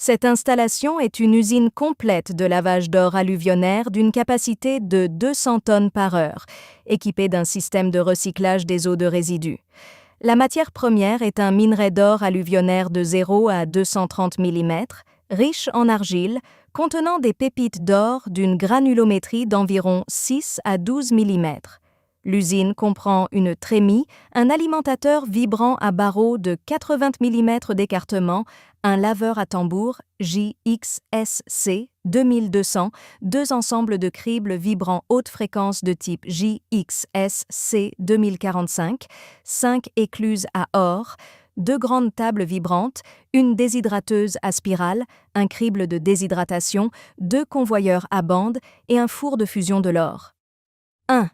Cette installation est une usine complète de lavage d'or alluvionnaire d'une capacité de 200 tonnes par heure, équipée d'un système de recyclage des eaux de résidus. La matière première est un minerai d'or alluvionnaire de 0 à 230 mm, riche en argile, contenant des pépites d'or d'une granulométrie d'environ 6 à 12 mm. L'usine comprend une trémie, un alimentateur vibrant à barreaux de 80 mm d'écartement, un laveur à tambour JXSC 2200, deux ensembles de cribles vibrants haute fréquence de type JXSC 2045, 5 écluses à or, 2 grandes tables vibrantes, une déshydrateuse à spirale, un crible de déshydratation, 2 convoyeurs à bande et un four de fusion de l'or. 1.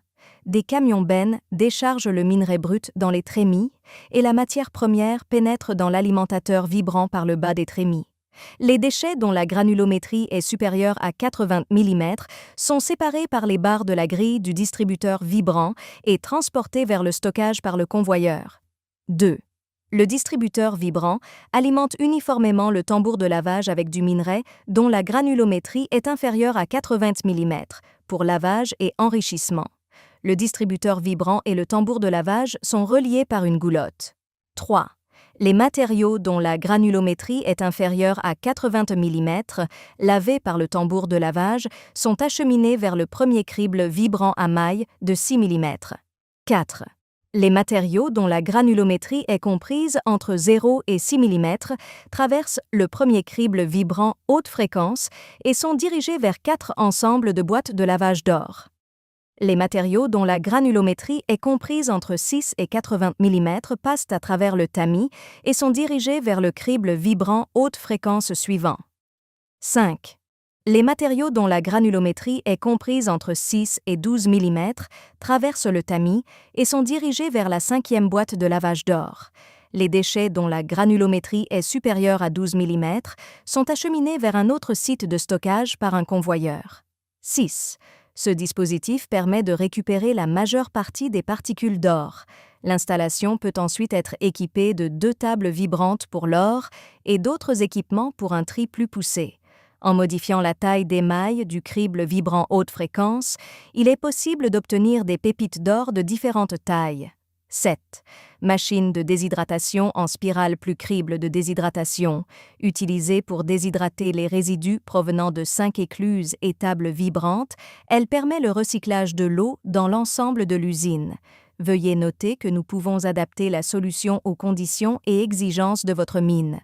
Des camions-bennes déchargent le minerai brut dans les trémies et la matière première pénètre dans l'alimentateur vibrant par le bas des trémies. Les déchets dont la granulométrie est supérieure à 80 mm sont séparés par les barres de la grille du distributeur vibrant et transportés vers le stockage par le convoyeur. 2. Le distributeur vibrant alimente uniformément le tambour de lavage avec du minerai dont la granulométrie est inférieure à 80 mm pour lavage et enrichissement. Le distributeur vibrant et le tambour de lavage sont reliés par une goulotte. 3. Les matériaux dont la granulométrie est inférieure à 80 mm, lavés par le tambour de lavage, sont acheminés vers le premier crible vibrant à maille de 6 mm. 4. Les matériaux dont la granulométrie est comprise entre 0 et 6 mm traversent le premier crible vibrant haute fréquence et sont dirigés vers 4 ensembles de boîtes de lavage d'or. Les matériaux dont la granulométrie est comprise entre 6 et 80 mm passent à travers le tamis et sont dirigés vers le crible vibrant haute fréquence suivant. 5. Les matériaux dont la granulométrie est comprise entre 6 et 12 mm traversent le tamis et sont dirigés vers la 5e boîte de lavage d'or. Les déchets dont la granulométrie est supérieure à 12 mm sont acheminés vers un autre site de stockage par un convoyeur. 6. Ce dispositif permet de récupérer la majeure partie des particules d'or. L'installation peut ensuite être équipée de 2 tables vibrantes pour l'or et d'autres équipements pour un tri plus poussé. En modifiant la taille d'émail du crible vibrant haute fréquence, il est possible d'obtenir des pépites d'or de différentes tailles. 7. Machine de déshydratation en spirale plus crible de déshydratation, utilisée pour déshydrater les résidus provenant de 5 écluses et tables vibrantes, elle permet le recyclage de l'eau dans l'ensemble de l'usine. Veuillez noter que nous pouvons adapter la solution aux conditions et exigences de votre mine.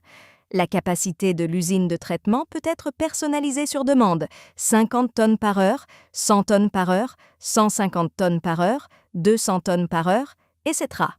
La capacité de l'usine de traitement peut être personnalisée sur demande, 50 tonnes par heure, 100 tonnes par heure, 150 tonnes par heure, 200 tonnes par heure, etc.